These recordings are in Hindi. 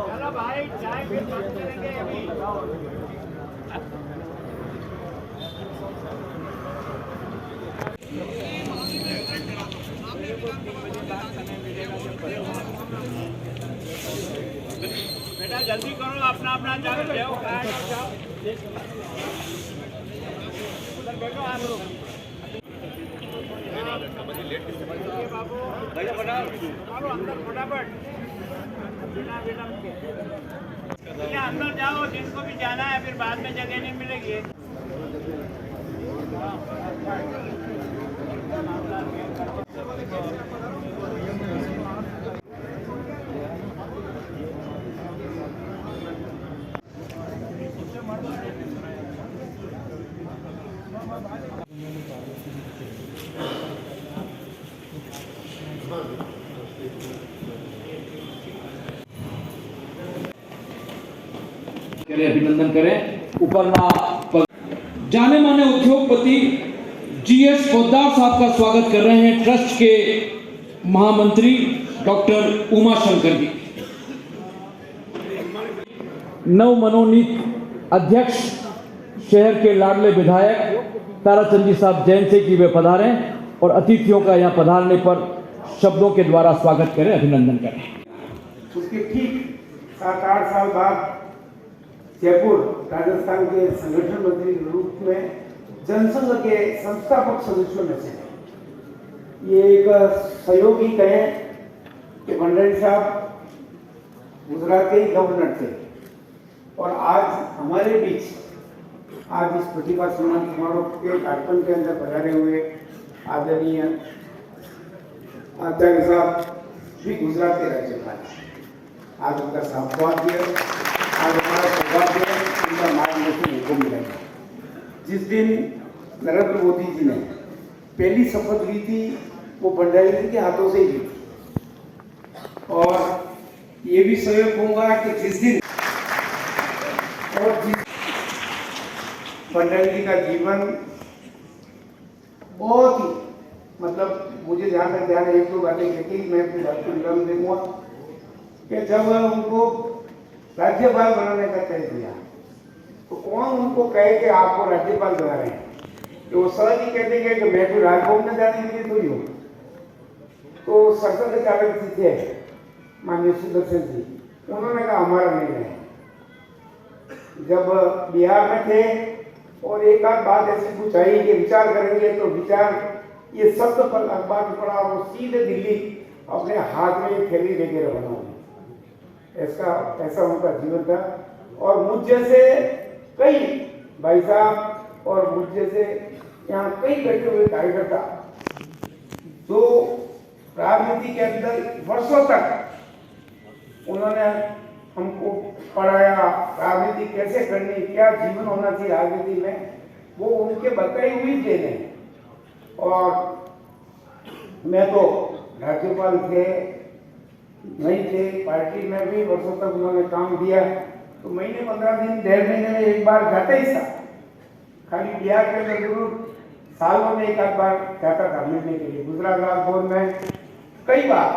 चलो भाई चाय फिर बात करेंगे अभी। बेटा जल्दी करो, अपना अपना जाओ जाओ जाओ। उधर बैठो आप लोग। बाबू अंदर फटाफट अंदर जाओ, जिनको भी जाना है फिर बाद में जगह नहीं मिलेगी। अभिनंदन करें। उपरना जाने माने उद्योगपति जीएस पोद्दार साहब का स्वागत कर रहे हैं ट्रस्ट के महामंत्री डॉक्टर उमा शंकर जी। नव मनोनीत अध्यक्ष शहर के लाडले विधायक ताराचंद जी साहब जैन से कि वे पधारें और अतिथियों का यहाँ पधारने पर शब्दों के द्वारा स्वागत करें, अभिनंदन करें। उसके ठीक 7-8 साल बाद जयपुर राजस्थान के संगठन मंत्री के रूप में जनसंघ के संस्थापक सदस्यों में से ये एक सहयोग ही कहें कि भंडारी साहब गुजरात के ही गवर्नर थे और आज हमारे बीच आज इस प्रतिभा सम्मान समारोह के कार्यक्रम के अंदर पधारे हुए आदरणीय आचार्य साहब भी गुजरात के राज्यपाल। आज उनका सौभाग्य, आज हमारा सौभाग्य उनका मार्गदर्शन हमको मिलेगा। जिस दिन नरेंद्र मोदी जी ने पहली शपथ ली थी वो भंडारी जी के हाथों से ही ली थी और ये भी सहयोग होगा कि जिस दिन और जिस भंडारी जी का जीवन बहुत ही मतलब मुझे ध्यान में ध्यान एक दो बातें कहती मैं अपनी बात को विराम दूंगा कि जब उनको राज्यपाल बनाने का तय किया तो कौन उनको कहे कि आपको राज्यपाल बना रहे हैं, तो वो सहज ही कह देंगे कि मैं तो राजभवन में जाने के लिए थोड़ी हूँ। तो संसद चालक जी थे माननीय सुदर्शन जी, उन्होंने कहा हमारा नहीं है। जब बिहार में थे और एक आध बात ऐसी कुछ आई कि विचार करेंगे तो विचार ये शब्द पर अखबार में पड़ा और सीधे दिल्ली अपने हाथ में थैली लेके रवाना हुए। ऐसा उनका जीवन था और मुझ जैसे कई भाई साहब और मुझ जैसे यहाँ कई बैठे हुए कार्यकर्ता जो राजनीति के अंदर वर्षों तक उन्होंने हमको पढ़ाया, राजनीति कैसे करनी, क्या जीवन होना चाहिए राजनीति में, वो उनके बताई हुई देने। और मैं तो राज्यपाल थे नहीं थे, पार्टी में भी वर्षों तक उन्होंने काम दिया, तो महीने 15 दिन 1.5 महीने में एक बार जाता ही था। खाली बिहार के अंदर जरूर सालों में एक आध बार जाता था मिलने के लिए। गुजरात राजभवन में कई बार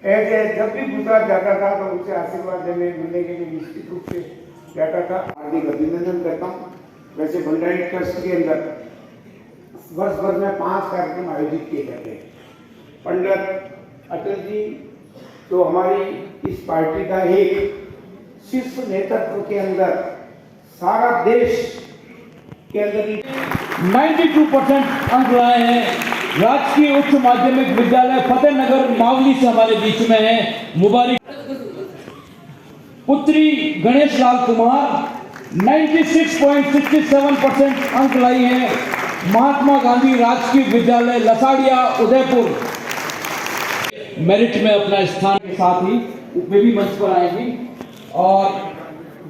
ऐसे जब भी गुजरात जाता था तो उनसे आशीर्वाद देने मिलने के लिए निश्चित रूप से जाता था। हार्दिक अभिनंदन करता हूँ। वैसे भंडारी ट्रस्ट के अंदर वर्ष भर में 5 कार्यक्रम आयोजित किए जाते हैं। पंडित अटल जी जो हमारी इस पार्टी का एक शीर्ष नेतृत्व के अंदर सारा देश के अंदर 92% अंक लाए हैं। राजकीय उच्च माध्यमिक विद्यालय फतेहनगर मावली से हमारे बीच में है मुबारक पुत्री गणेश लाल कुमार 96.67% अंक लाई है। महात्मा गांधी राजकीय विद्यालय लसाड़िया उदयपुर मेरिट में अपना स्थान के साथ ही वे भी मंच पर आएंगी और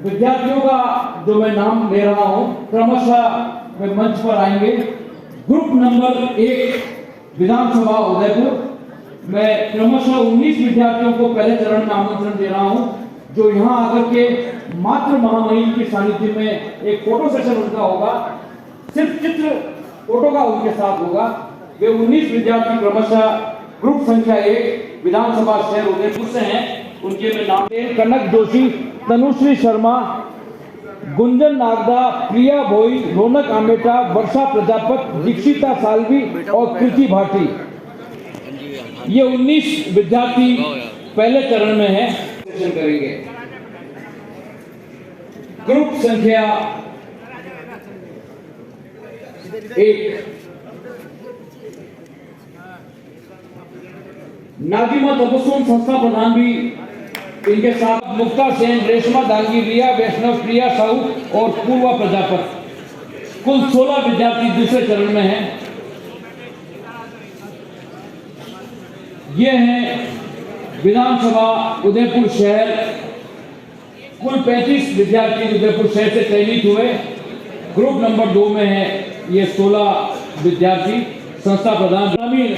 विद्यार्थियों का जो मैं नाम ले रहा हूं क्रमशः वे मंच पर आएंगे। ग्रुप नंबर 1 विधानसभा उदयपुर मैं क्रमशः 19 विद्यार्थियों को पहले चरण में आमंत्रण दे रहा हूं जो यहां आकर के मातृ महामहिम के सानिध्य में एक फोटो सेशन उनका होगा, सिर्फ चित्र फोटो का उनके साथ होगा। वे 19 विद्यार्थी क्रमशः ग्रुप संख्या 1 विधानसभा शहर उदयपुर से हैं, उनके में नाम कनक जोशी, तनुश्री शर्मा, गुंजन नागदा, प्रिया भोई, रौनक आमेटा, वर्षा प्रजापत, दीक्षिता सालवी और कृति भाटी। ये 19 विद्यार्थी पहले चरण में हैं, करेंगे। ग्रुप संख्या 1 नाजिमा तबस्सुम संस्था प्रधान भी इनके साथ, मुक्ता सेन, रेशमा दांगी, रिया वैष्णव, प्रिया साहू और पूर्वा प्रजापत। कुल 16 विद्यार्थी दूसरे चरण में हैं। ये हैं विधानसभा उदयपुर शहर। कुल 35 विद्यार्थी उदयपुर शहर से चयनित हुए। ग्रुप नंबर 2 में है ये 16 विद्यार्थी। संस्था प्रधान ग्रामीण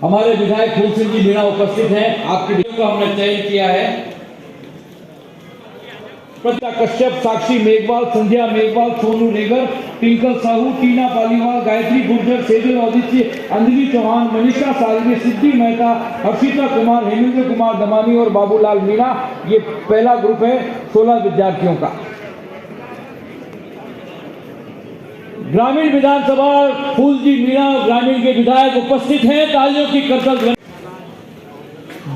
हमारे विधायक फूल सिंह जी मीणा उपस्थित हैं। आपके वीडियो को हमने चयन किया है। प्रतिभा कश्यप, साक्षी मेघवाल, संध्या मेघवाल, सोनू रेगर, टिंकल साहू, टीना पालीवाल, गायत्री गुर्जर, सेजल औदित्य, अंजलि चौहान, मनीषा सालवी, सिद्धि मेहता, हर्षिता कुमार, हेमेंद्र कुमार दमानी और बाबूलाल मीणा। ये पहला ग्रुप है 16 विद्यार्थियों का। ग्रामीण विधानसभा फूल जी मीणा ग्रामीण के विधायक उपस्थित हैं। तालियों की करतल।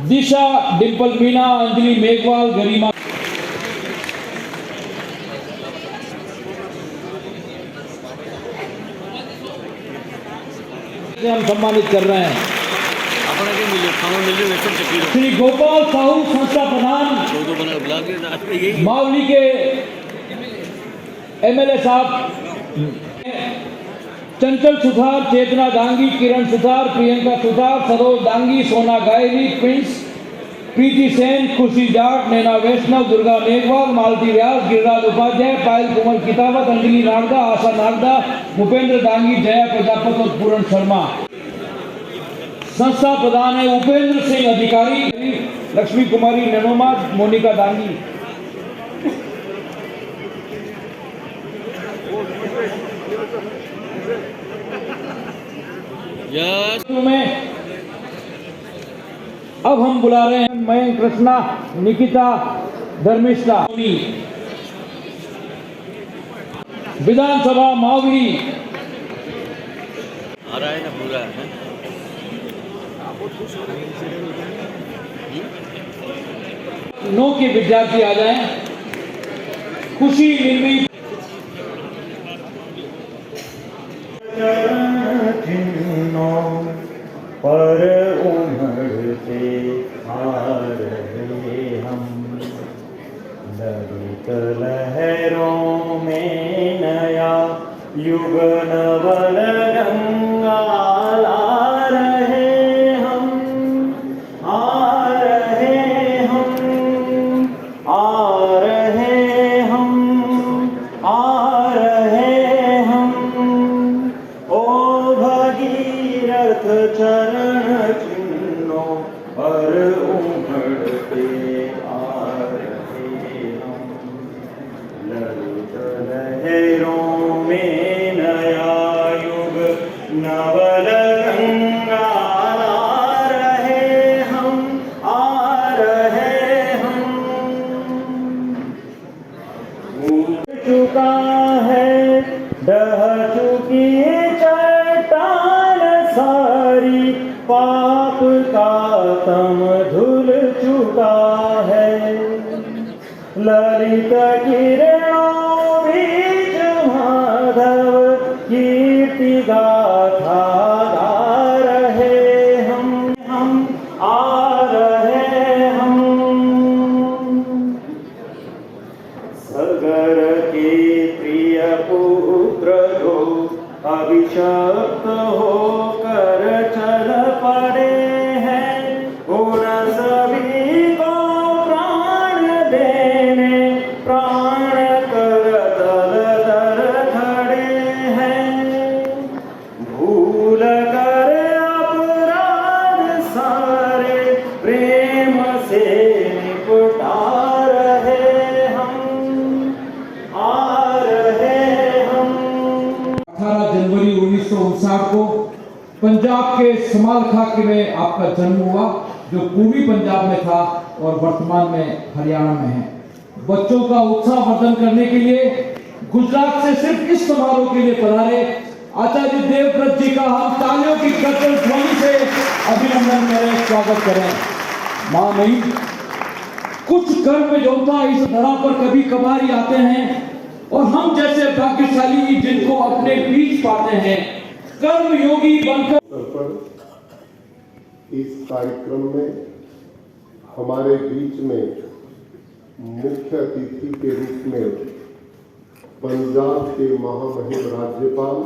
दिशा, डिंपल मीणा, अंजलि मेघवाल, गरिमा हम सम्मानित कर रहे हैं। श्री गोपाल साहू संस्था प्रधान मावली के एमएलए साहब, चंचल सुथार, चेतना दांगी, किरण सुथार, प्रियंका सुथार, सरोज दांगी, सोना गायरी, प्रिंस, प्रीति सेन, खुशी जाट, नैना वैष्णव, दुर्गा मेघवाल, मालती व्यास, गिरिराज उपाध्याय, पायल कुमार कितावत, अंजलि नागदा, आशा नागदा, भूपेंद्र दांगी, जया प्रजापत और पूरण शर्मा। संस्था प्रधान है उपेंद्र सिंह अधिकारी, लक्ष्मी कुमारी ननोमा, मोनिका दांगी। में अब हम बुला रहे हैं मयंक कृष्णा, निकिता, धर्मिष्ठा। विधानसभा मावली आ रहा है ना पूरा है। नौ के विद्यार्थी आ जाएं। खुशी निर्मी पर उमड़ते आ रहे हम, ललित लहरों में नया युग नवल गंगा ला रहे हम, आ रहे हम, आ रहे हम, आ रहे हम। ओ भगीरथ चरण चिन्हों पर उमड़ते आ रहे हम, ललित लहरों में नया युग नवल गंगा ला रहे हम, आ रहे हम। भूल चुका है ढह चुकी चट्टान सारी, पाप का तम धुल चुका है, ललित किरणों बीच माधव कीर्ति गाथा गा रहे हम आ रहे हम। सगर के प्रिय पुत्र जो अभिशप्त होकर चल पड़े हैं, उन सभी को प्राण देने प्राण कर दल दल खड़े हैं। भूल कर अपराध सारे प्रेम से निपटा रहे हम, आ रहे हम। 18 जनवरी 1959 को पंजाब के समाल खाके में आपका जन्म हुआ, जो पूर्वी पंजाब में था और वर्तमान में हरियाणा में है। बच्चों का उत्साह वर्धन करने के लिए गुजरात से सिर्फ इस समारोह के लिए पधारे आचार्य देवव्रत जी का हम तालियों की गदगद ध्वनि से अभिनंदन करें, स्वागत करें। मां नहीं, कुछ कर्म योद्धा इस धरा पर कभी कभार ही आते हैं और हम जैसे भाग्यशाली जिनको अपने बीच पाते हैं, कर्म योगी बनकर। पर इस कार्यक्रम में हमारे बीच में मुख्य अतिथि के रूप में पंजाब के महामहिम राज्यपाल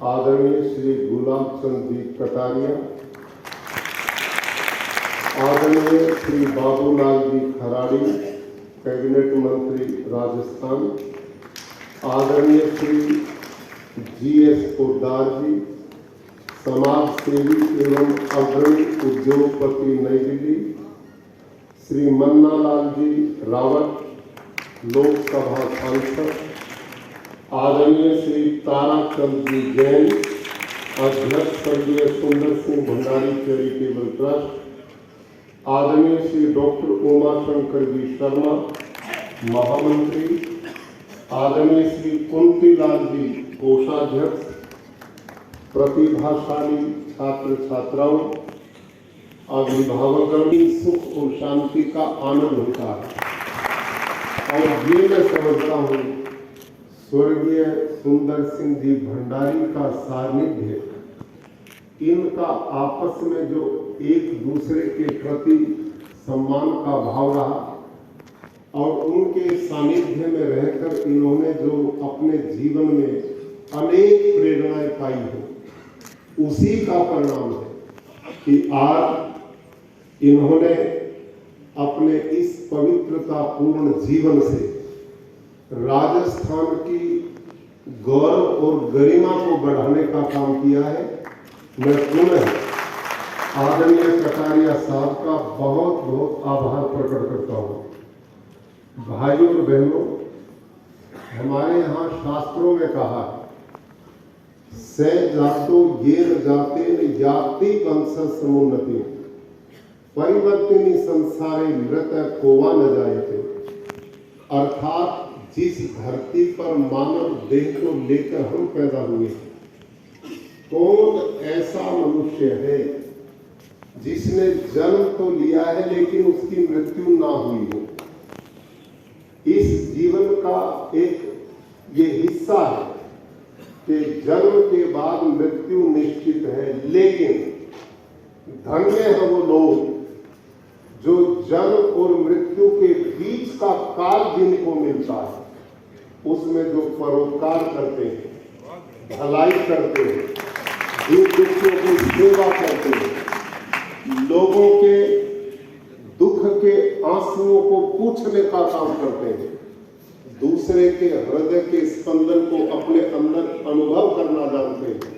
आदरणीय श्री गुलाब चंद जी कटारिया, आदरणीय श्री बाबूलाल जी खराड़ी, कैबिनेट मंत्री राजस्थान, आदरणीय श्री GS पोद्दार जी, समाज सेवी एवं अग्रणी उद्योगपति नई दिल्ली, श्री मन्नालाल जी रावत, लोकसभा सांसद, आदरणीय श्री ताराचंद जी जैन, अध्यक्ष स्वर्गीय सुंदर सिंह भंडारी चैरिटेबल ट्रस्ट, आदरणीय श्री डॉक्टर उमाशंकर जी शर्मा, महामंत्री, आदरणीय श्री कुंतीलाल जी कोषाध्यक्ष, प्रतिभाशाली छात्र छात्राओं, अभिभावकों की सुख और शांति का आनंद होता है। और ये मैं समझता हूँ स्वर्गीय सुंदर सिंह जी भंडारी का सानिध्य, इनका आपस में जो एक दूसरे के प्रति सम्मान का भाव रहा और उनके सानिध्य में रहकर इन्होंने जो अपने जीवन में अनेक प्रेरणाएं पाई हैं, उसी का परिणाम है कि आज इन्होंने अपने इस पवित्रतापूर्ण जीवन से राजस्थान की गौरव और गरिमा को बढ़ाने का काम किया है। मैं पुनः आदरणीय कटारिया साहब का बहुत बहुत आभार प्रकट करता हूँ। भाइयों और बहनों, हमारे यहाँ शास्त्रों में कहा है, से जातो येन जाते जाति वंश समुन्नति परिवर्तिनी संसारे मृत कोवा न जायते। अर्थात जिस धरती पर मानव देह को लेकर हम पैदा हुए, कौन ऐसा मनुष्य है जिसने जन्म तो लिया है लेकिन उसकी मृत्यु ना हुई हो। इस जीवन का एक ये हिस्सा है कि जन्म के बाद मृत्यु निश्चित है, लेकिन धन्य है वो लोग जो जन्म और मृत्यु के बीच का काल जिनको मिलता है, उसमें जो परोपकार करते हैं, भलाई करते हैं, दुखियों की सेवा करते हैं, लोगों के दुख के आंसुओं को पूछने का काम करते हैं, दूसरे के हृदय के स्पंदन को अपने अंदर अनुभव करना जानते हैं,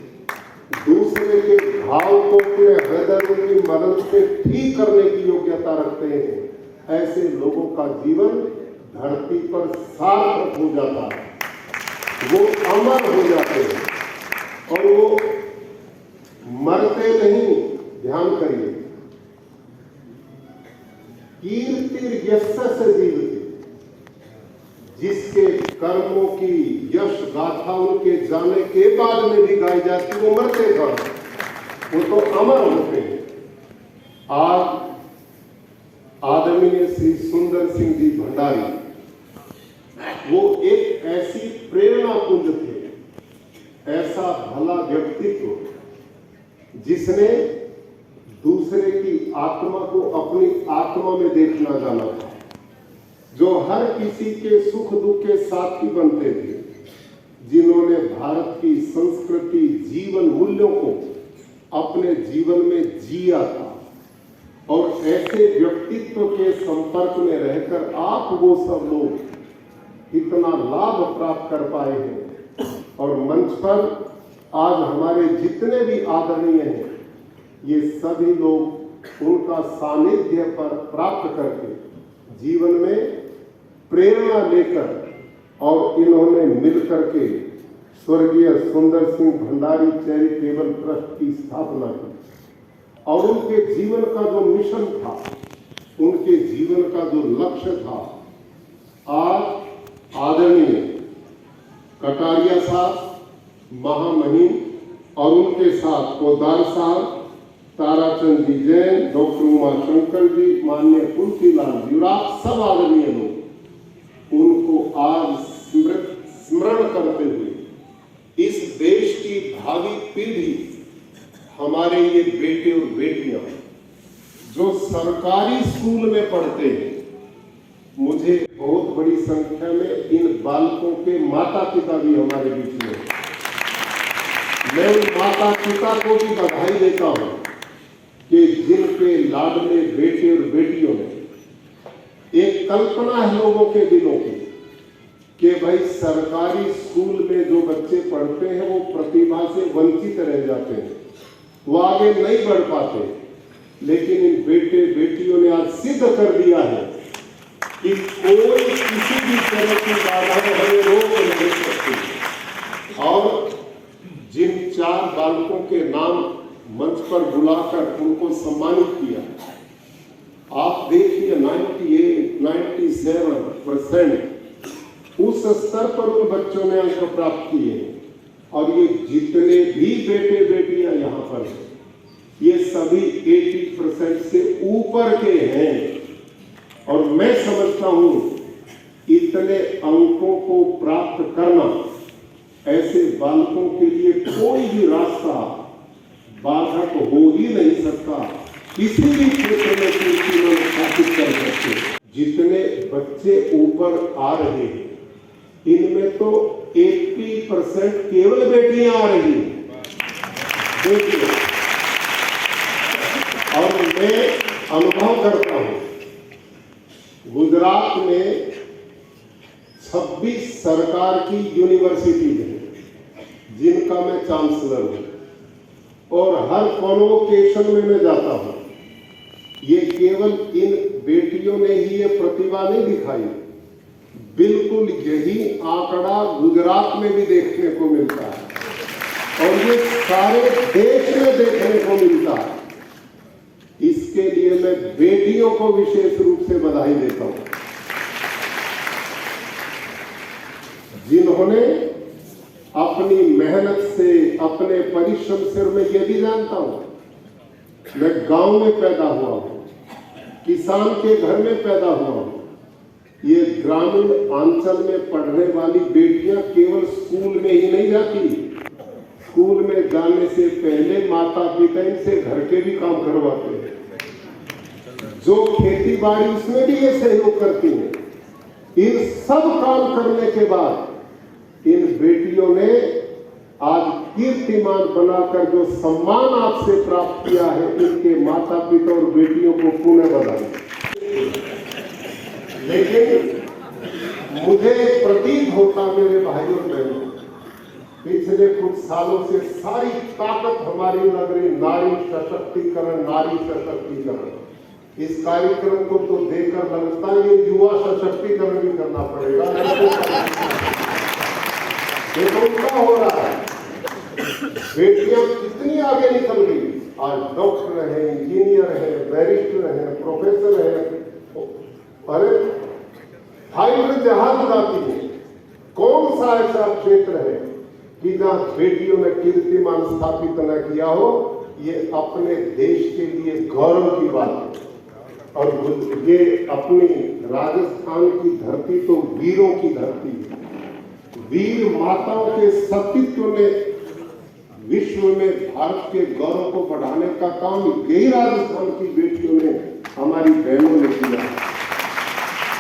दूसरे के भाव को अपने हृदय की मदद से ठीक करने की योग्यता रखते हैं। ऐसे लोगों का जीवन धरती पर सार्थक हो जाता है, वो अमर हो जाते हैं और वो मरते नहीं। ध्यान करिए, कीर्तिर्यस्य जीवति, जिसके कर्मों की यश गाथा उनके जाने के बाद में भी गाई जाती, वो मरते था, वो तो अमर होते हैं। आज आदरणीय श्री सुंदर सिंह जी भंडारी, वो एक ऐसी प्रेरणा पुंज थे, ऐसा भला व्यक्तित्व जिसने दूसरे की आत्मा को अपनी आत्मा में देखना जाना था, जो हर किसी के सुख दुख के साथी बनते थे, जिन्होंने भारत की संस्कृति, जीवन मूल्यों को अपने जीवन में जिया था। और ऐसे व्यक्तित्व के संपर्क में रहकर आप वो सब लोग इतना लाभ प्राप्त कर पाए हैं। और मंच पर आज हमारे जितने भी आदरणीय हैं, ये सभी लोग उनका सानिध्य पर प्राप्त करके जीवन में प्रेरणा लेकर और इन्होंने मिलकर के स्वर्गीय सुंदर सिंह भंडारी चैरिटेबल ट्रस्ट की स्थापना की और उनके जीवन का जो मिशन था, उनके जीवन का जो लक्ष्य था, आज आदरणीय कटारिया साहब, महामहिम और उनके साथ पोदार साहब, ताराचंद जी जैन, डॉक्टर उमाशंकर जी, माननीय तुलसीलाल जी और आप सब आदरणीय लोग उनको आज स्मरण करते हुए इस देश की भावी पीढ़ी, हमारे ये बेटे और बेटियां जो सरकारी स्कूल में पढ़ते हैं, मुझे बहुत बड़ी संख्या में इन बालकों के माता पिता भी हमारे बीच में, मैं उन माता पिता को भी बधाई देता हूं कि जिनके लाडले बेटे और बेटियों ने एक कल्पना है लोगों के दिलों की कि भाई सरकारी स्कूल में जो बच्चे पढ़ते हैं वो प्रतिभा से वंचित रह जाते हैं, वो आगे नहीं बढ़ पाते, लेकिन इन बेटे बेटियों ने आज सिद्ध कर दिया है कि कोई किसी भी तरह की बाधा हमें रोक नहीं सकती। और जिन 4 बालकों के नाम मंच पर बुलाकर उनको सम्मानित किया, आप देखिए 97% उस स्तर पर उन बच्चों ने अंक प्राप्त किए। और ये जितने भी बेटे बेटियां यहाँ पर हैं, ये सभी 80% से ऊपर के हैं। और मैं समझता हूं इतने अंकों को प्राप्त करना ऐसे बालकों के लिए कोई भी रास्ता बाधक हो ही नहीं सकता, किसी भी क्षेत्र में कीर्तिमान स्थापित कर सकते। जितने बच्चे ऊपर आ रहे हैं, इनमें तो 80% केवल बेटियां आ रही हैं। देखिए, और मैं अनुभव करता हूं, गुजरात में 26 सरकार की यूनिवर्सिटी है जिनका मैं चांसलर हूं, और हर कॉन्वोकेशन में मैं जाता हूं। ये केवल इन बेटियों ने ही ये प्रतिभा नहीं दिखाई, बिल्कुल यही आंकड़ा गुजरात में भी देखने को मिलता है और ये सारे देश में देखने को मिलता है। इसके लिए मैं बेटियों को विशेष रूप से बधाई देता हूं, जिन्होंने अपनी मेहनत से, अपने परिश्रम से, मैं ये भी जानता हूं, मैं गांव में पैदा हुआ हूं, किसान के घर में पैदा हुआ हूं। ये ग्रामीण अंचल में पढ़ने वाली बेटियां केवल स्कूल में ही नहीं जाती, स्कूल में जाने से पहले माता पिता इनसे घर के भी काम करवाते हैं। जो खेती बाड़ी उसमें भी ये सहयोग करती हैं। इन सब काम करने के बाद इन बेटियों ने आज कीर्तिमान बनाकर जो सम्मान आपसे प्राप्त किया है, इनके माता पिता और बेटियों को पुनः बधाई। लेकिन मुझे प्रतीत होता, मेरे भाइयों बहनों, पिछले कुछ सालों से सारी ताकत हमारी लग रही नारी सशक्तिकरण, नारी सशक्तिकरण। इस कार्यक्रम को तो देखकर लगता है ये युवा सशक्तिकरण भी करना पड़ेगा। देखो क्या हो रहा है, बेटियां कितनी आगे निकल गई। आज डॉक्टर है, इंजीनियर है, बैरिस्टर है, प्रोफेसर है, अरे हाइड्रोजन जहाज उड़ाती है। कौन सा ऐसा क्षेत्र है कि जहां बेटियों ने कीर्तिमान स्थापित न किया हो? ये अपने देश के लिए गौरव की बात है। और ये अपनी राजस्थान की धरती तो वीरों की धरती है। वीर माताओं के सतीत्व ने विश्व में भारत के गौरव को बढ़ाने का काम यही राजस्थान की बेटियों ने, हमारी बहनों ने किया।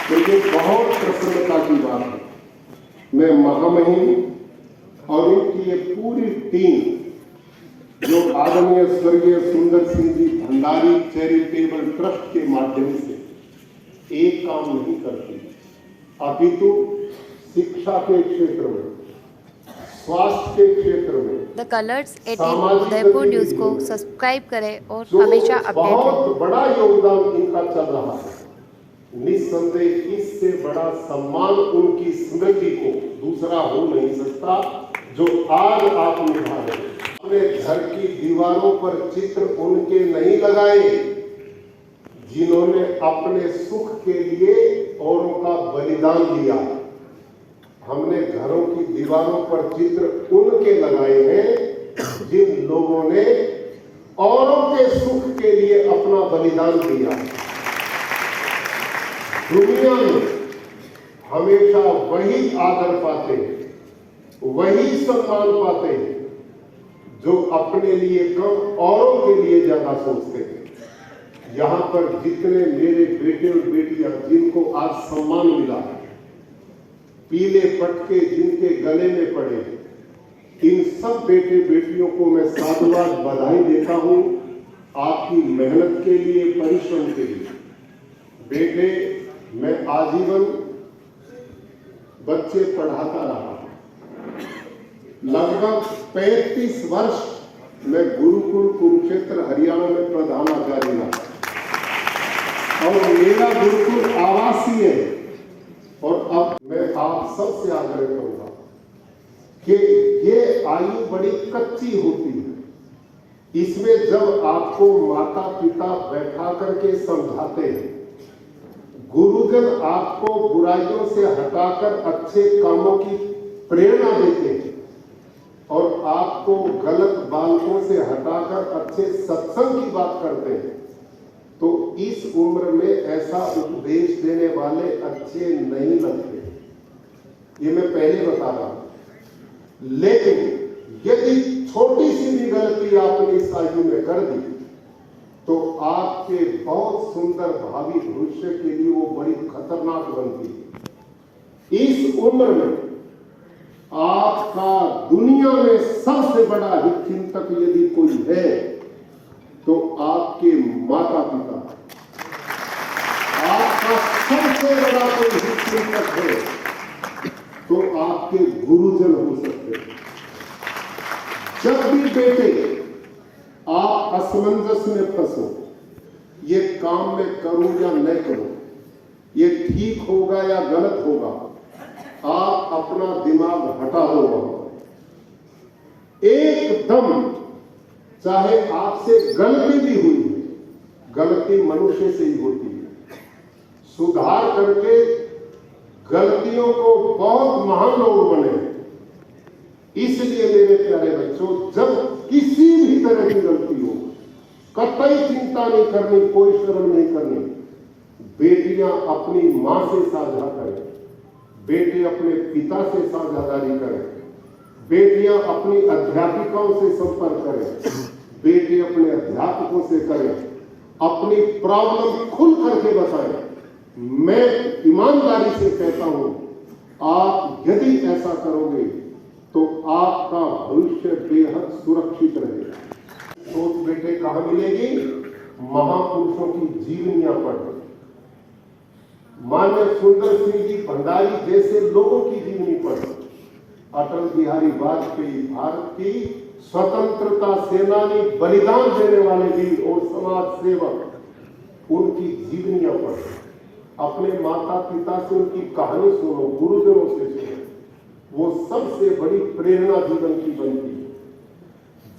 तो ये बहुत प्रसन्नता की बात है। मैं महामहिम और उनकी ये पूरी टीम, जो आदरणीय स्वर्गीय सुंदर सिंह जी भंडारी चैरिटेबल ट्रस्ट के माध्यम से एक काम नहीं करती, अपितु शिक्षा के क्षेत्र में, स्वास्थ्य के क्षेत्र में, द कलर्स 18 उदयपुर न्यूज को सब्सक्राइब करें और हमेशा अपडेट रहें। बहुत बड़ा योगदान इनका चल रहा है। निस्संदेह इससे बड़ा सम्मान उनकी स्मृति को दूसरा हो नहीं सकता, जो आज आप निभा रहे हैं। अपने घर की दीवारों पर चित्र उनके नहीं लगाए जिन्होंने अपने सुख के लिए औरों का बलिदान दिया। हमने घरों की दीवारों पर चित्र उनके लगाए हैं जिन लोगों ने औरों के सुख के लिए अपना बलिदान दिया। दुनिया में हमेशा वही आदर पाते हैं, वही सम्मान पाते हैं जो अपने लिए कम औरों के लिए ज्यादा सोचते हैं। यहाँ पर जितने मेरे बेटे और बेटियां जिनको आज सम्मान मिला, पीले पटके जिनके गले में पड़े, इन सब बेटे बेटियों को मैं साधुवाद बधाई देता हूं आपकी मेहनत के लिए, परिश्रम के लिए। बेटे, मैं आजीवन बच्चे पढ़ाता रहा। लगभग 35 वर्ष मैं गुरुकुल कुरुक्षेत्र हरियाणा में प्रधानाचार्य रहा और मेरा गुरुकुल आवासीय है। और अब मैं आप सबसे आग्रह करूंगा कि ये आयु बड़ी कच्ची होती है। इसमें जब आपको माता पिता बैठा करके समझाते हैं, गुरुजन आपको बुराइयों से हटाकर अच्छे कामों की प्रेरणा देते हैं और आपको गलत बातों से हटाकर अच्छे सत्संग की बात करते हैं, तो इस उम्र में ऐसा उपदेश देने वाले अच्छे नहीं लगते। ये मैं पहले बता रहा हूं। लेकिन यदि छोटी सी भी गलती आपने इस आयु में कर दी तो आपके बहुत सुंदर भावी भविष्य के लिए वो बड़ी खतरनाक बनती है। इस उम्र में आपका दुनिया में सबसे बड़ा हितचिंतक यदि कोई है तो आपके माता पिता। आपका सबसे बड़ा कोई हितचिंतक है तो आपके गुरुजन हो सकते हैं। जब भी बेटे आप असमंजस में फंसो, ये काम मैं करूं या नहीं करूं, ये ठीक होगा या गलत होगा, आप अपना दिमाग हटा दो। एकदम, चाहे आपसे गलती भी हुई है, गलती मनुष्य से ही होती है, सुधार करके गलतियों को बहुत महान लोग बने। इसलिए मेरे प्यारे बच्चों, जब किसी भी तरह की गलती हो, कतई चिंता नहीं करनी, कोई शर्म नहीं करनी। बेटियां अपनी मां से साझा करें, बेटे अपने पिता से साझेदारी करें, बेटियां अपनी अध्यापिकाओं से संपर्क करें, बेटे अपने अध्यापकों से करें, अपनी प्रॉब्लम खुल करके बताएं। मैं ईमानदारी से कहता हूं, आप यदि ऐसा करोगे तो आपका भविष्य बेहद सुरक्षित रहेगा। सोच बेटे कहां मिलेगी? महापुरुषों की जीवनियां पढ़, मान्य सुंदर सिंह जी भंडारी जैसे लोगों की जीवनी पढ़, अटल बिहारी वाजपेयी भारत की स्वतंत्रता सेनानी, बलिदान देने वाले वीर और समाज सेवक, उनकी जीवनियां पढ़, अपने माता पिता से उनकी कहानी सुनो, गुरुजनों से सुनो। वो सबसे बड़ी प्रेरणा जीवन की बनती है।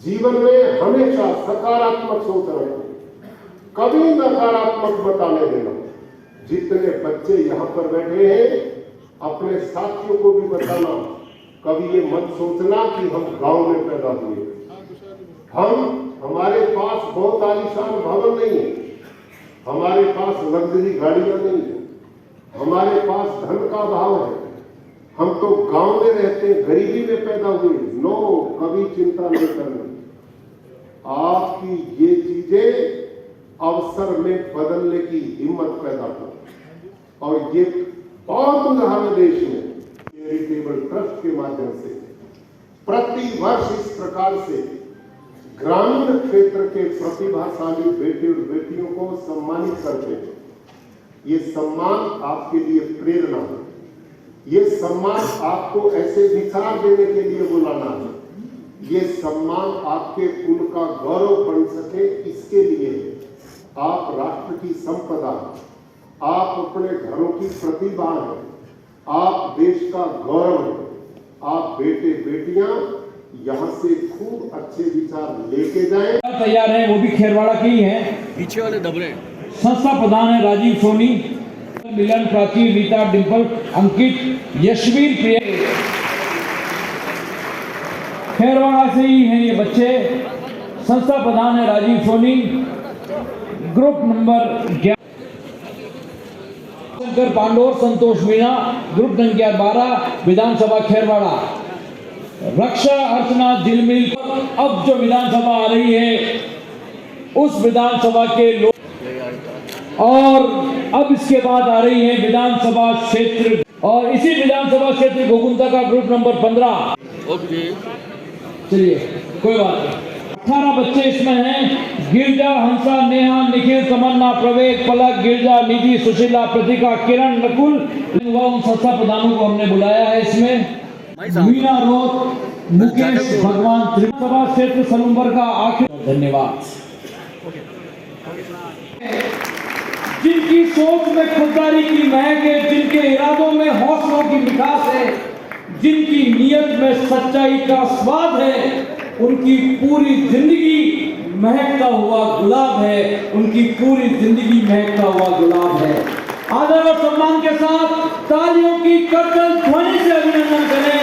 जीवन में हमेशा सकारात्मक सोच रखो, कभी नकारात्मक बताने देना। जितने बच्चे यहाँ पर बैठे हैं, अपने साथियों को भी बताना, कभी ये मत सोचना कि हम गांव में पैदा हुए। हमारे पास बहुत आलीशान भवन नहीं है, हमारे पास लग्जरी गाड़ियां नहीं है, हमारे पास धन का अभाव है, हम तो गांव में रहते हैं, गरीबी में पैदा हुए। नो, कभी चिंता नहीं करनी। आपकी ये चीजें अवसर में बदलने की हिम्मत पैदा कर। और ये बहुत उदाहरण देश में चैरिटेबल ट्रस्ट के माध्यम से प्रति वर्ष इस प्रकार से ग्रामीण क्षेत्र के प्रतिभाशाली बेटे और बेटियों को सम्मानित करते हैं। ये सम्मान आपके लिए प्रेरणा है, ये सम्मान आपको ऐसे विचार देने के लिए बुलाना है, ये सम्मान आपके कुल का गौरव बन सके, इसके लिए आप राष्ट्र की संपदा, आप अपने घरों की प्रतिभा हैं, आप देश का गौरव हैं। आप बेटे बेटियां यहाँ से खूब अच्छे विचार लेके जाएं। तैयार है, वो भी खेरवाड़ा के ही हैं। पीछे वाले दबरे संस्था प्रधान है राजीव सोनी, मिलन, प्राची, रीता, डिम्पल, अंकित, यशवीर, प्रिय। खेरवाड़ा से ही हैं ये बच्चे। संस्था प्रधान है राजीव सोनी, ग्रुप नंबर 11। शंकर पांडोर, संतोष मीणा, ग्रुप संख्या 12, विधानसभा खेरवाड़ा। रक्षा अर्चना झिलमिल। अब जो विधानसभा आ रही है उस विधानसभा के लोग, और अब इसके बाद आ रही है विधानसभा क्षेत्र, और इसी विधानसभा क्षेत्र गोकुंता का ग्रुप नंबर 15। ओके, चलिए कोई बात नहीं। 18 बच्चे इसमें हैं। गिरजा, हंसा, नेहा, निखिल, तमन्ना, प्रवेश, पलक, गिरजा, निधि, सुशीला, प्रतिका, किरण, नकुल। उन संस्था प्रधानों को हमने बुलाया है इसमें। मीना रोत, मुकेश, भगवान, त्रिसभा क्षेत्र सलूम्बर का आखिर। धन्यवाद। जिनकी सोच में खुददारी की महक है, जिनके इरादों में हौसलों की मिठास है, जिनकी नीयत में सच्चाई का स्वाद है, उनकी पूरी जिंदगी महकता हुआ गुलाब है, उनकी पूरी जिंदगी महकता हुआ गुलाब है। आदर और सम्मान के साथ तालियों की करतल ध्वनि से अभिनंदन करें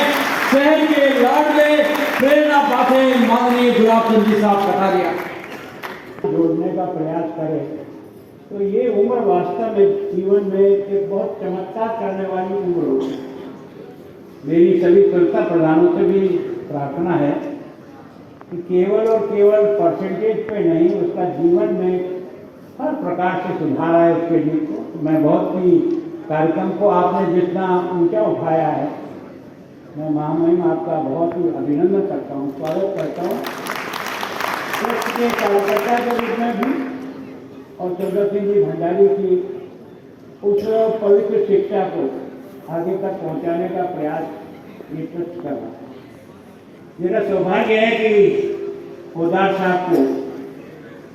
शहर के लाडले प्रेरणा पाते माननीय गुलाब चंद जी साहब कटारिया। जोड़ने का प्रयास करें तो ये उम्र वास्तव में जीवन में एक बहुत चमत्कार करने वाली उम्र होगी। मेरी सभी संस्था प्रधानों से भी प्रार्थना है कि केवल और केवल परसेंटेज पे नहीं, उसका जीवन में हर प्रकार से सुधार आए उसके लिए। तो मैं बहुत ही कार्यक्रम को आपने जितना ऊंचा उठाया है, मैं महामहिम आपका बहुत ही अभिनंदन करता हूँ, स्वागत करता हूँ। ट्रस्ट के कार्यकर्ता के रूप में भी और चंद्र सिंह जी भंडारी की उस पवित्र शिक्षा को आगे तक पहुंचाने का प्रयास ये ट्रस्ट कर रहा है। मेरा सौभाग्य है कि पोदार साहब को,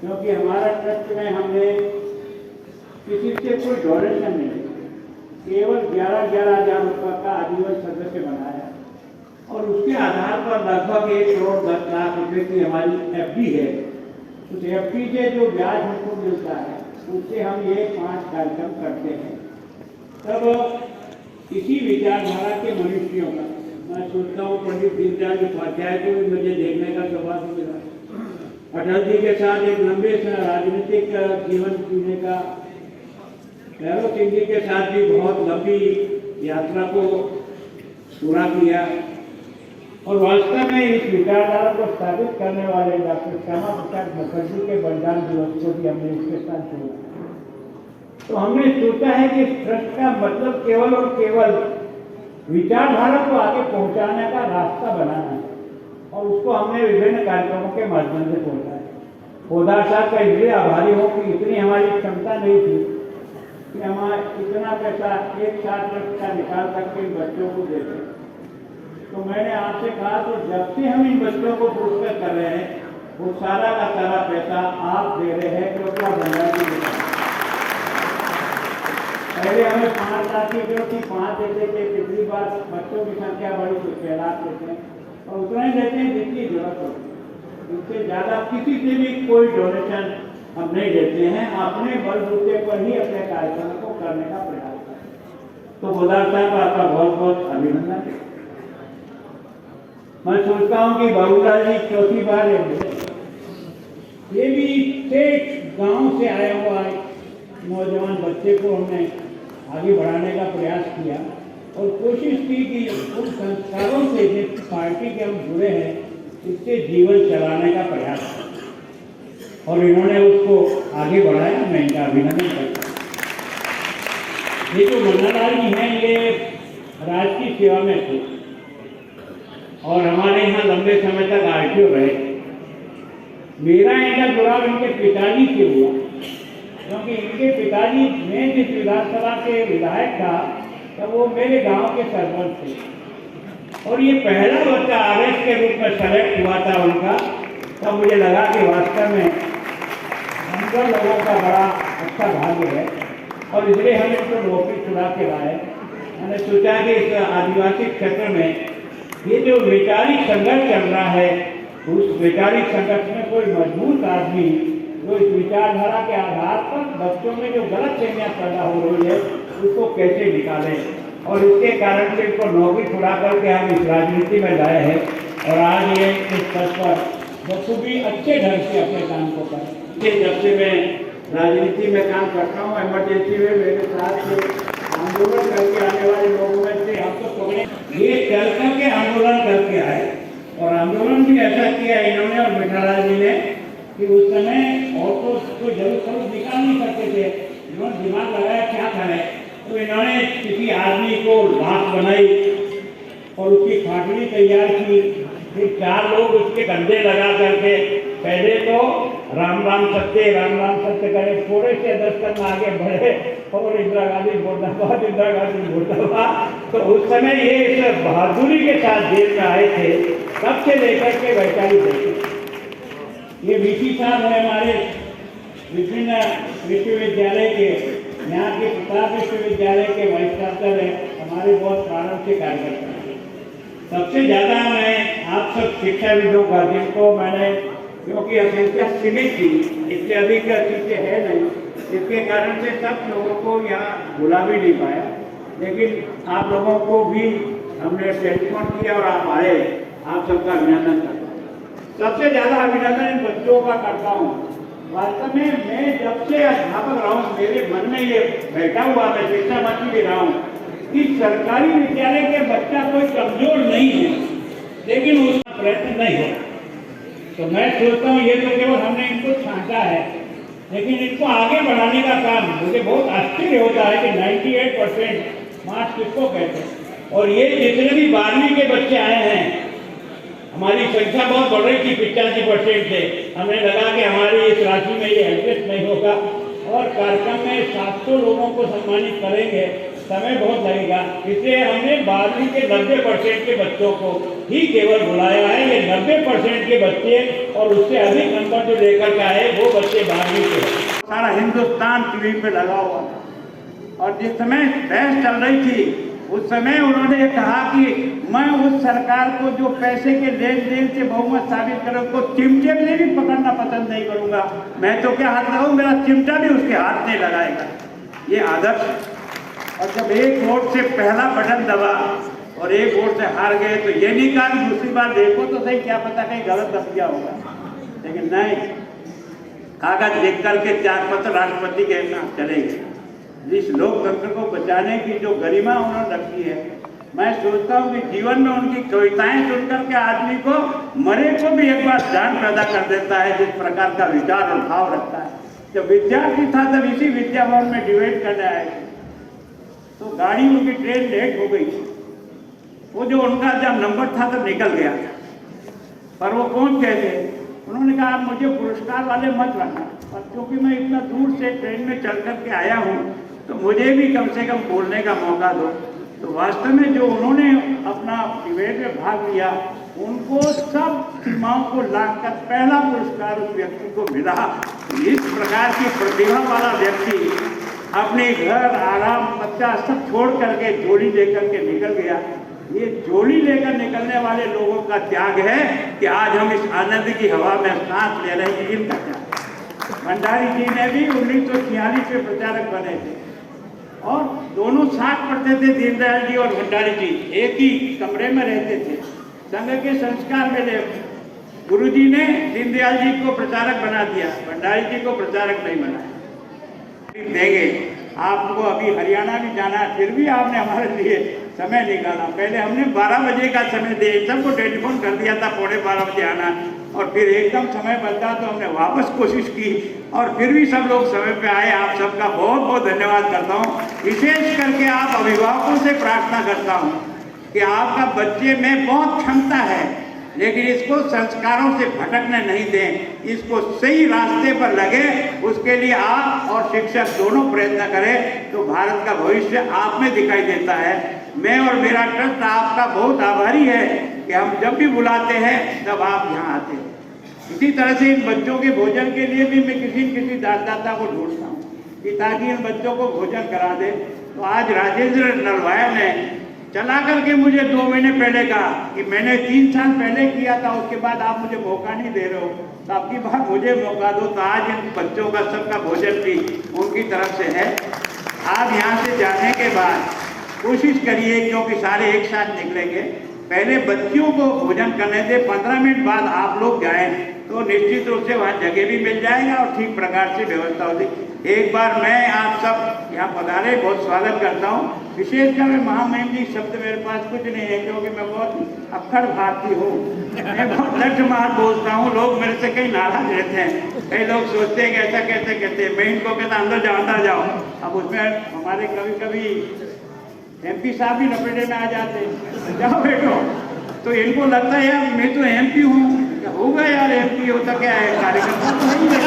क्योंकि हमारा ट्रस्ट में हमने किसी से कोई डोनेशन नहीं, केवल 11,000 रुपये का आजीवन सदस्य बनाया और उसके आधार पर लगभग 1 करोड़ 10 लाख रुपए की हमारी FD है। उस FD से जो ब्याज हमको मिलता है उससे हम ये 5 कार्यक्रम करते हैं। तब इसी विचारधारा के मनुष्यों का मैं सोचता हूँ पंडित दीनदयाल उपाध्याय को भी मुझे देखने का सौभाग्य मिला। अटल जी के साथ एक लंबे राजनीतिक जीवन जीने का, भैरव सिंह जी के साथ भी बहुत लंबी यात्रा को पूरा किया और वास्तव में इस विचारधारा को स्थापित करने वाले डॉक्टर श्यामा प्रसाद मुखर्जी के बलिदान दिवस को भी हमने इसके साथ जोड़ा। तो हमने सोचा है कि ट्रस्ट का मतलब केवल और केवल विचारधारा को आगे पहुंचाने का रास्ता बनाना है और उसको हमने विभिन्न कार्यक्रमों के माध्यम से पहुंचाया। पोदार साहब का इसलिए आभारी हूँ कि इतनी हमारी क्षमता नहीं थी कि हमारा इतना पैसा एक साथ ट्रस्ट का निकाल करके इन बच्चों को देते। तो मैंने आपसे कहा तो जब से हम इन बच्चों को पुरस्कृत कर रहे हैं वो सारा का सारा पैसा आप दे रहे हैं, क्योंकि आप भंडारी पहले हमें 5 लाख की जो थी 5 देते थे, पिछली बार बच्चों की संख्या बढ़ी तो 6 लाख देते हैं और उतना ही देते हैं जितनी जरूरत होती है। इससे ज़्यादा किसी से भी कोई डोनेशन हम नहीं देते हैं, अपने बलबूते पर ही अपने कार्यक्रम को करने का प्रयास करें। तो पोदार साहब आपका बहुत बहुत अभिनंदन। मैं सोचता हूँ कि बाबूलाल जी चौथी बार ये भी स्टेट गांव से आया हुआ नौजवान बच्चे को हमने आगे बढ़ाने का प्रयास किया और कोशिश की कि उन संस्कारों से जिस पार्टी के हम जुड़े हैं इससे जीवन चलाने का प्रयास किया और इन्होंने उसको आगे बढ़ाया। मैं इनका अभिनंदन करता हूँ। ये जो मन्नालाल जी हैं ये राजकीय सेवा में थे और हमारे यहाँ लंबे समय तक RTO रहे। मेरा इनका जुड़ाव इनके पिताजी से हुआ, क्योंकि इनके पिताजी में जिस विधानसभा के विधायक था तब वो मेरे गांव के सरपंच थे और ये पहला बच्चा RS के रूप में सेलेक्ट हुआ था उनका। तब मुझे लगा कि वास्तव में हम सब लोगों का बड़ा अच्छा भाग्य है और इसलिए हम इनको नौकरी छुड़ा के लाए। मैंने सोचा कि इस आदिवासी क्षेत्र में ये जो वैचारिक संघर्ष चल रहा है, उस वैचारिक संघर्ष में कोई मजबूत आदमी जो इस विचारधारा के आधार पर बच्चों में जो गलत फहमियाँ पैदा हो रही है उसको कैसे निकालें, और इसके कारण से इनको नौकरी छुड़ा करके हम इस राजनीति में लाए हैं। और आज ये इस पद पर बखूबी अच्छे ढंग से अपने काम को करें। जब से मैं राजनीति में काम करता हूँ, इमरजेंसी में मेरे साथ आंदोलन करके आने वाले लोगों में से हम तो पकड़े, ये चल करके आंदोलन करके आए, और आंदोलन भी ऐसा किया इन्होंने और मिठालाल जी ने कि उस समय और तो कोई जरूर निकाल नहीं सकते थे। इन्होंने दिमाग लगाया क्या करें, तो इन्होंने किसी आदमी को लाश बनाई और उसकी फाटली तैयार की, फिर 4 लोग उसके कंधे लगा करके पहले तो राम राम सत्य करे, थोड़े से 10 कदम आगे बढ़े और इंदिरा गांधी मुर्दाबाद। तो उस समय ये इस बहादुरी के साथ जेल में आए थे, तब से लेकर के वैचारिक देखे। ये वीसी साहब है हमारे विभिन्न विश्वविद्यालय के, यहाँ के प्रताप विश्वविद्यालय के वाइस चांसलर हैं, हमारे बहुत प्रारंभ से कार्यकर्ता हैं। सबसे ज़्यादा मैं आप सब शिक्षाविदों का, जिनको मैंने, क्योंकि संख्या सीमित थी, इससे अधिक चीज़ें है नहीं, इसके कारण से सब लोगों को यहाँ बुला भी नहीं पाया, लेकिन आप लोगों को भी हमने टेलीफोन किया और आप आए, आप सबका अभिनंदन करता हूँ। सबसे ज़्यादा अभिनंदन इन बच्चों का करता हूँ। वास्तव में मैं जब से अध्यापक रहा हूँ, मेरे मन में ये बैठा हुआ, मैं शिक्षा मंत्री भी रहा हूँ कि सरकारी विद्यालय के बच्चा कोई कमजोर नहीं है, लेकिन उसका प्रयत्न नहीं हो। तो मैं सोचता हूँ ये तो केवल हमने इनको छांटा है, लेकिन इनको आगे बढ़ाने का काम, मुझे बहुत आश्चर्य होता है कि 98% मार्क्स किसको कहते हैं। और ये जितने भी 12वीं के बच्चे आए हैं, हमारी संख्या बहुत बढ़ रही थी 85% से, हमें लगा कि हमारी इस राशि में ये एडजस्ट नहीं होगा और कार्यक्रम में 700 लोगों को सम्मानित करेंगे, समय बहुत लगेगा, इसलिए हमने 12वीं के 90% के बच्चों को ही केवल बुलाया है। ये 90% के बच्चे और उससे अधिक नंबर जो लेकर के आए वो बच्चे 12वीं के। सारा हिंदुस्तान टीवी पे लगा हुआ था और जिस समय बहस चल रही थी उस समय उन्होंने कहा कि मैं उस सरकार को जो पैसे के लेन देन से बहुमत साबित करे उसको चिमटे में भी पकड़ना पसंद नहीं करूंगा, मैं तो क्या हाथ लगाऊं, मेरा चिमटा भी उसके हाथ नहीं लगाएगा। ये आदर्श। और जब एक वोट से पहला बटन दबा और एक वोट से हार गए तो ये नहीं कहा कि दूसरी बार देखो तो सही, क्या पता कहीं गलत दब गया होगा, लेकिन नहीं, कागज लिख करके 4 पत्र राष्ट्रपति के नाम चले गए। इस लोकतंत्र को बचाने की जो गरिमा उन्होंने रखी है, मैं सोचता हूँ कि जीवन में उनकी कविताएं सुनकर के आदमी को मरे को भी एक बार जान पैदा कर देता है, जिस प्रकार का विचार और भाव रखता है। जब विद्यार्थी था तब इसी विद्या भवन में डिबेट करने आए थे, तो गाड़ी उनकी ट्रेन लेट हो गई, वो जो उनका जब नंबर था तब निकल गया, पर वो कौन कहते, उन्होंने कहा आप मुझे पुरस्कार वाले मत रखना, और क्योंकि मैं इतना दूर से ट्रेन में चल करके आया हूँ तो मुझे भी कम से कम बोलने का मौका दो। तो वास्तव में जो उन्होंने अपना डिबेट में भाग लिया, उनको सब सीमाओं को लाकर पहला पुरस्कार उस व्यक्ति को मिला। इस प्रकार की प्रतिभा वाला व्यक्ति अपने घर, आराम, बच्चा सब छोड़ करके झोली लेकर के निकल गया। ये झोली लेकर निकलने वाले लोगों का त्याग है कि आज हम इस आनंद की हवा में सांस ले रहे हैं। इनका त्याग। भंडारी जी ने भी 1946 में प्रचारक बने थे और दोनों साथ पढ़ते थे, दीनदयाल जी और भंडारी जी एक ही कमरे में रहते थे। संघ के संस्कार मिले, गुरुजी ने दीनदयाल जी को प्रचारक बना दिया, भंडारी जी को प्रचारक नहीं बनाया। देंगे आपको, अभी हरियाणा भी जाना है, फिर भी आपने हमारे लिए समय निकाला। पहले हमने 12 बजे का समय दे, सबको टेलीफोन कर दिया था 11:15 बजे आना, और फिर एकदम समय बदला तो हमने वापस कोशिश की और फिर भी सब लोग समय पे आए। आप सबका बहुत बहुत धन्यवाद करता हूँ। विशेष करके आप अभिभावकों से प्रार्थना करता हूँ कि आपका बच्चे में बहुत क्षमता है, लेकिन इसको संस्कारों से भटकने नहीं दें, इसको सही रास्ते पर लगे, उसके लिए आप और शिक्षक दोनों प्रयत्न करें तो भारत का भविष्य आप में दिखाई देता है। मैं और मेरा ट्रस्ट आपका बहुत आभारी है कि हम जब भी बुलाते हैं तब आप यहाँ आते हैं। इसी तरह से इन बच्चों के भोजन के लिए भी मैं किसी दानदाता को ढूंढता हूँ कि ताकि इन बच्चों को भोजन करा दे। तो आज राजेंद्र नरवाया ने चला करके मुझे 2 महीने पहले कहा कि मैंने 3 साल पहले किया था, उसके बाद आप मुझे मौका नहीं दे रहे हो, तो आपकी बात मुझे मौका दो। तो आज इन बच्चों का सबका भोजन भी उनकी तरफ से है। आप यहाँ से जाने के बाद कोशिश करिए, क्योंकि सारे एक साथ निकलेंगे, पहले बच्चियों को भोजन करने दे, 15 मिनट बाद आप लोग जाएं तो निश्चित रूप से वहाँ जगह भी मिल जाएगा और ठीक प्रकार से व्यवस्था होगी। एक बार मैं आप सब यहाँ पधारे, बहुत स्वागत करता हूँ। विशेषकर मैं महामहिम जी शब्द मेरे पास कुछ नहीं है, क्योंकि मैं बहुत अक्खड़ भारती हूँ, मैं बहुत लठमार बोलता हूँ, लोग मेरे से कई नाराज रहते हैं, कई लोग सोचते हैं कि ऐसा कैसे कहते हैं। मैं इनको कहता अंदर जाओ। अब उसमें हमारे कभी कभी MP साहब भी लपेटे में आ जाते हैं, जाओ बैठो। तो इनको लगता है यार मैं तो MP हूँ, होगा यार MP होता क्या है, कार्यकर्ता तो नहीं है,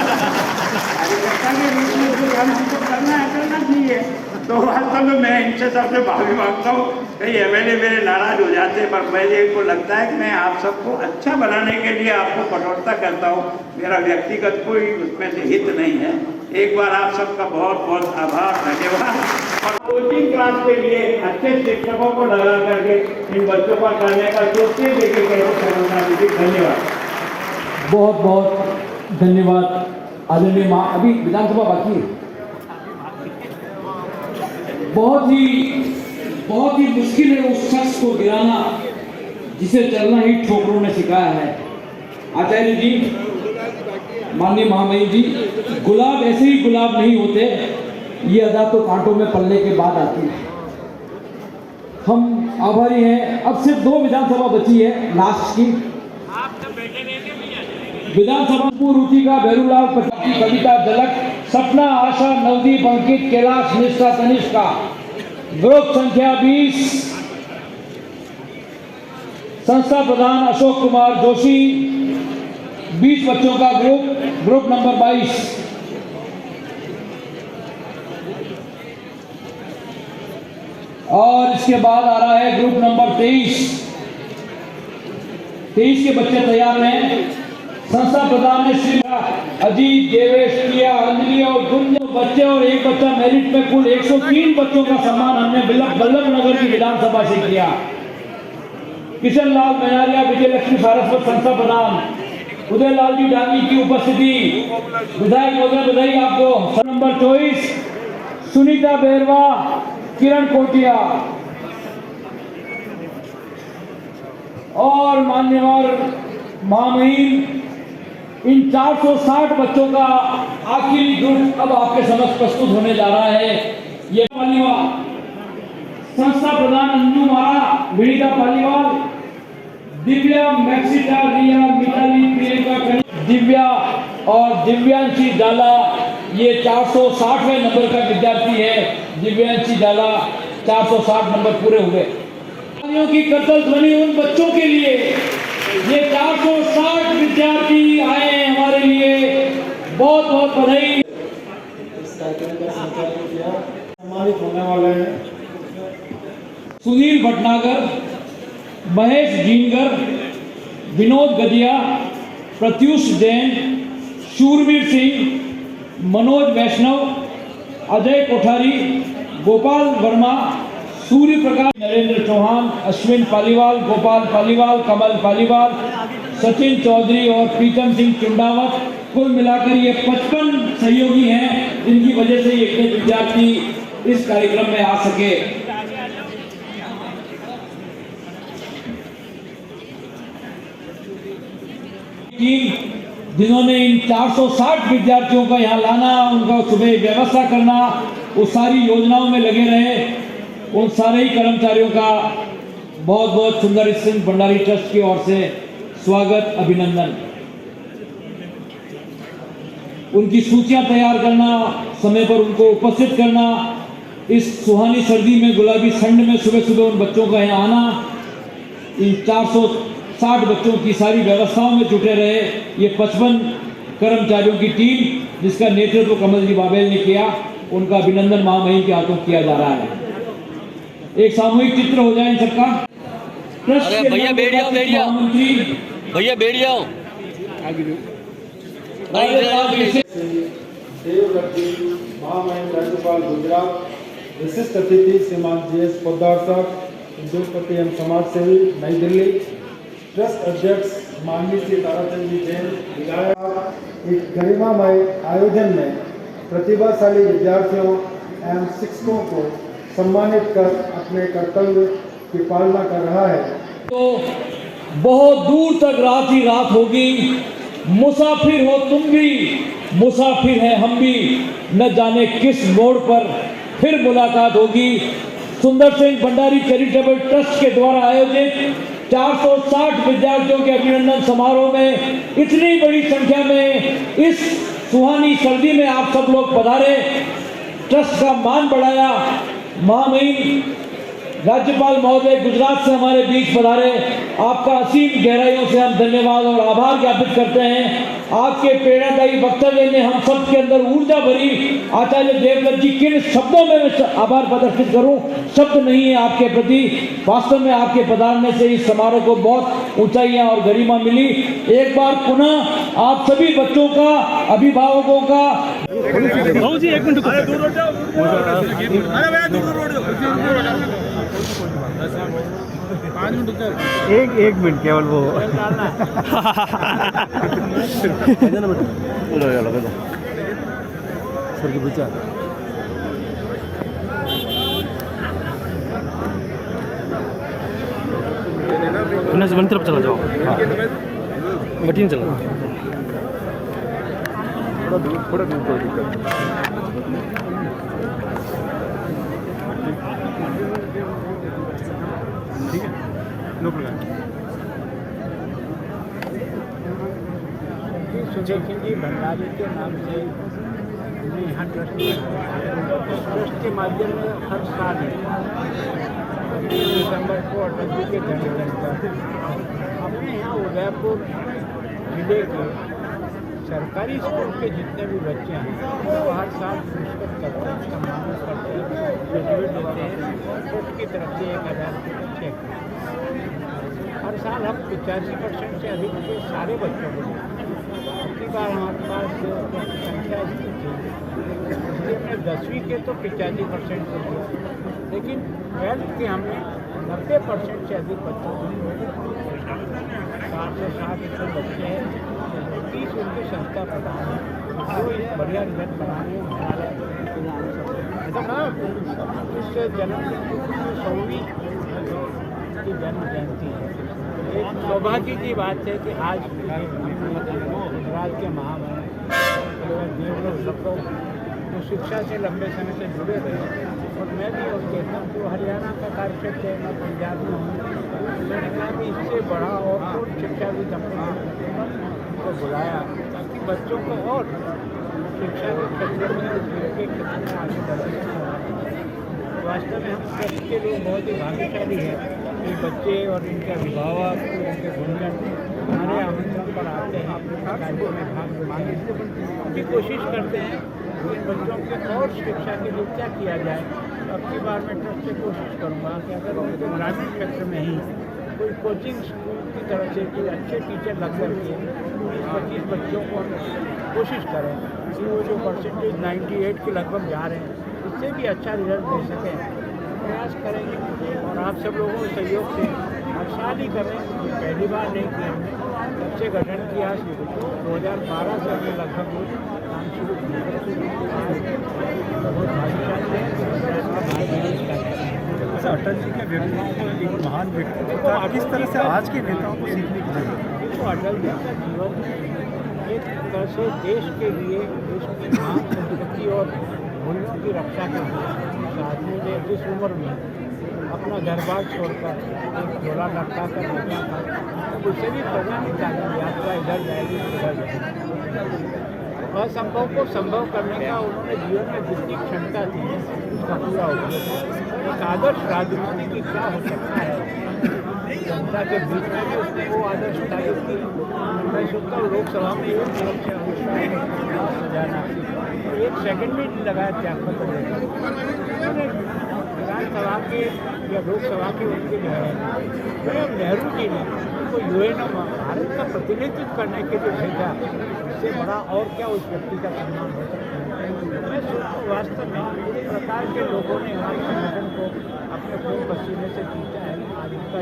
कार्यकर्ता के रूप में जो काम हमको करना है करना चाहिए। तो वास्तव में मैं इनसे सबसे माफी मांगता हूँ, कई MLA मेरे नाराज हो जाते हैं, पर मुझे को लगता है कि मैं आप सबको अच्छा बनाने के लिए आपको कठोरता करता हूँ, मेरा व्यक्तिगत कोई उसमें से हित नहीं है। एक बार आप सबका बहुत बहुत आभार, धन्यवाद। और कोचिंग क्लास के लिए अच्छे शिक्षकों को लगा करके इन बच्चों का करने का सोचते देखिए कैसे करना दीजिए। धन्यवाद, बहुत बहुत धन्यवाद आदरणीय माँ। अभी विधानसभा बाकी है। बहुत ही मुश्किल है उस शख्स को गिराना जिसे चलना ही ठोकरों ने सिखाया है। आचार्य जी, माननीय महामहिम जी, गुलाब ऐसे ही गुलाब नहीं होते, ये अदा तो कांटों में पलने के बाद आती है। हम आभारी हैं। अब सिर्फ 2 विधानसभा बची है लास्ट की। विधानसभा रुचिका भैरूलाल प्रसाद की कविता झलक, सपना, आशा, नवदीप, अंकित, कैलाश, निष्ठा, तनिष्का, ग्रुप संख्या 20, संस्था प्रधान अशोक कुमार जोशी, 20 बच्चों का ग्रुप नंबर 22। और इसके बाद आ रहा है ग्रुप नंबर 23। 23 के बच्चे तैयार हैं। संस्था प्रधान ने श्री अजीत, देवेश, प्रिया, अंजलि और गुंजन बच्चे और एक बच्चा मेरिट में कुल 103 बच्चों का सम्मान हमने बल्लभ नगर की विधानसभा से किया। किशन लाल मैनारिया, विजयलक्ष्मी सारस्वत संस्था प्रधान, उदयलाल जी डांगी की उपस्थिति, विधायक महोदय बधाई आपको। नंबर 24 सुनीता बेरवा, किरण कोटिया और मान्यवर महामहिम, इन 460 बच्चों का आखिरी ग्रुप अब आपके समक्ष प्रस्तुत होने जा रहा है। ये पालीवाल, संस्था प्रधान अंजू मारा, विनीता पालीवाल, दिव्या, मैक्सिटा, रिया, मिताली, प्रियंका, दिव्या और दिव्यांशी जाला, ये 460वें नंबर का विद्यार्थी है। दिव्यांशी जाला 460 नंबर पूरे हुए। की करतल ध्वनि उन बच्चों के लिए, ये 460 विद्यार्थी आए हैं हमारे लिए, बहुत बहुत बधाई। इस कार्यक्रम का संचालन किया, सम्मानित होने वाले हैं सुनील भटनागर, महेश जीनगर, विनोद गदिया, प्रत्युष जैन, शूरवीर सिंह, मनोज वैष्णव, अजय कोठारी, गोपाल वर्मा, सूर्य प्रकाश, नरेंद्र चौहान, अश्विन पालीवाल, गोपाल पालीवाल, कमल पालीवाल, सचिन चौधरी और प्रीतम सिंह चुंडावत। कुल मिलाकर ये 55 सहयोगी हैं जिनकी वजह से ये इतने विद्यार्थी इस कार्यक्रम में आ सके। टीम जिन्होंने इन 460 विद्यार्थियों को यहाँ लाना, उनका सुबह व्यवस्था करना, वो सारी योजनाओं में लगे रहे, उन सारे ही कर्मचारियों का बहुत बहुत सुंदर सिंह भंडारी ट्रस्ट की ओर से स्वागत, अभिनंदन। उनकी सूचियां तैयार करना, समय पर उनको उपस्थित करना, इस सुहानी सर्दी में गुलाबी ठंड में सुबह सुबह उन बच्चों का यहाँ आना, इन 460 बच्चों की सारी व्यवस्थाओं में जुटे रहे ये 55 कर्मचारियों की टीम, जिसका नेतृत्व कमल जी बाबेल ने किया, उनका अभिनंदन महामहिम के हाथों किया जा रहा है। एक सामूहिक चित्र हो जाए इन सबका। भैया बैठ जाओ, भैया बैठ जाओ। देवगढ़ महामहिम राज्यपाल गुजरात, विशिष्ट अतिथि श्रीमान GS पोद्दार साहब, उद्योगपति एवं समाज सेवी, नई दिल्ली। ट्रस्ट अध्यक्ष माननीय श्री ताराचंद जी जैन, विधायक। एक गरिमामय आयोजन में प्रतिभाशाली विद्यार्थियों एवं शिक्षकों को सम्मानित कर अपने कर्तव्य की पालना कर रहा है। तो बहुत दूर तक रात ही रात होगी, मुसाफिर हो तुम भी, मुसाफिर हैं हम भी, न जाने किस मोड़ पर फिर मुलाकात होगी। सुंदर सिंह भंडारी चैरिटेबल ट्रस्ट के द्वारा आयोजित 460 विद्यार्थियों के अभिनंदन समारोह में इतनी बड़ी संख्या में इस सुहानी सर्दी में आप सब लोग पधारे, ट्रस्ट का मान बढ़ाया। महामहिम राज्यपाल महोदय गुजरात से हमारे बीच पधारे, आपका असीम गहराइयों से हम धन्यवाद और आभार ज्ञापित करते हैं। आपके प्रेरणादायी वक्तव्य ने हम सब के अंदर ऊर्जा भरी। आचार्य देवव्रत जी, किन शब्दों में मैं आभार प्रदर्शित करूं, शब्द नहीं है आपके प्रति। वास्तव में आपके पधारने से इस समारोह को बहुत ऊंचाइयां और गरिमा मिली। एक बार पुनः आप सभी बच्चों का, अभिभावकों का एक मिनट केवल वो सर के विचार। वन तरफ चला जाओ, बटीन चला थोड़ा दूर कोई दिक्कत ठीक है, नो प्रॉब्लम। सुजय सिंह जी भंडारी के नाम से हमने यहाँ ट्रस्ट के माध्यम में हर साल दिसंबर को अटल जी के जन्मदिन पर अपने यहाँ उदयपुर जिले के सरकारी स्कूल के जितने भी बच्चे हैं वो हर साल पुरस्कृत करते हैं, सम्मानित करते हैं, ग्रेजुएट देते हैं। ट्रस्ट की तरफ से 1000 रुपये का चेक। हर साल हम 85% से अधिक के सारे बच्चों को अगली बार हमारे पास संख्या इसकी थी, इसलिए हमने 10वीं के तो 85% को दिया, लेकिन 12th के हमने 90% से अधिक बच्चों को 7 से 7 बच्चे हैं, 30 उनकी संस्था प्रधान है जो इस बढ़िया रिजल्ट बनाने इससे जन्मदिन की 100वीं की जन्म जयंती है। एक सौभाग्य की बात है कि आज गुजरात के महामहिम देवव्रत लोग जो शिक्षा से लंबे समय से जुड़े रहे, और मैं भी और कहता हूँ जो हरियाणा का कार्यक्षेत्र है, मैं पंजाब में हूँ, मैंने कहा कि इससे बड़ा और तो शिक्षा भी को बुलाया ताकि बच्चों को और शिक्षा के क्षेत्र में आगे बढ़े। वास्तव में हम सबके लिए बहुत ही भाग्यशाली है कि बच्चे और इनके अभिभावक, उनके गुरुजन हमारे आमंत्रण पर आते हैं, कार्यक्रम में भाग लेते हैं। हम भी कोशिश करते हैं कि इन बच्चों के और शिक्षा के लिए क्या किया जाए। अब की बार मैं ट्रस्ट से कोशिश करूँगा कि अगर उनके ग्रामीण क्षेत्र में ही कोई कोचिंग स्कूल की तरफ से कोई अच्छे टीचर लग करके 20-25 बच्चों को कोशिश करें कि वो जो परसेंटेज 98 के लगभग जा रहे हैं, इससे भी अच्छा रिजल्ट दे सकें। प्रयास करेंगे और आप सब लोगों के सहयोग से हर साल ही करें। पहली बार नहीं किया हमने, जब से गठन किया 2012 से हमने लगभग काम शुरू किया। बहुत भाग्यशाली है। अटल जी के व्यक्तित्व एक महान व्यक्तित्व था, किस तरह से आज के नेताओं को सीखने की जरूरत है। अटल जी का जीवन एक तरह से देश के लिए, देश की महान संस्कृति और मूल्यों की रक्षा करते हैं। आदमी ने जिस उम्र में अपना घर बार छोड़कर एक झोला लटका कर रखा था, उसे भी पता नहीं था कि यात्रा इधर जाएगी उधर जाएगी। असंभव को संभव करने का उन्होंने जीवन में जितनी क्षमता थी उसका पूरा उपयोग। एक आदर्श राजनीति की क्या हो सकता है, जनता के बीच में भी उसने वो आदर्श स्थापित की। मैं सोचता हूँ लोकसभा में एक जाना, एक सेकंड में नहीं लगाया त्यागपत्र देकर। उन्होंने विधानसभा के या लोकसभा के उनके नेहरू जी ने उनको यूएन भारत का प्रतिनिधित्व करने के लिए भेजा। इससे बड़ा और क्या उस व्यक्ति का सम्मान हो सकता है। मैं सोचता वास्तव में इस प्रकार के लोगों ने हमारे संगठन को अपने खून पसीने से जीता है। आज उनका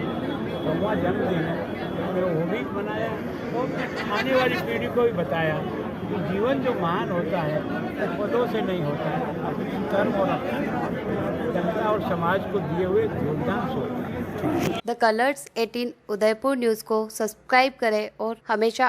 9वां जन्मदिन है, तो वो भी मनाया और आने वाली पीढ़ी को भी बताया कि जीवन जो महान होता है वो पदों से नहीं होता है, अपने कर्म और जनता और समाज को दिए हुए योगदान से होता है। द कलर्स 18 उदयपुर न्यूज़ को सब्सक्राइब करें और हमेशा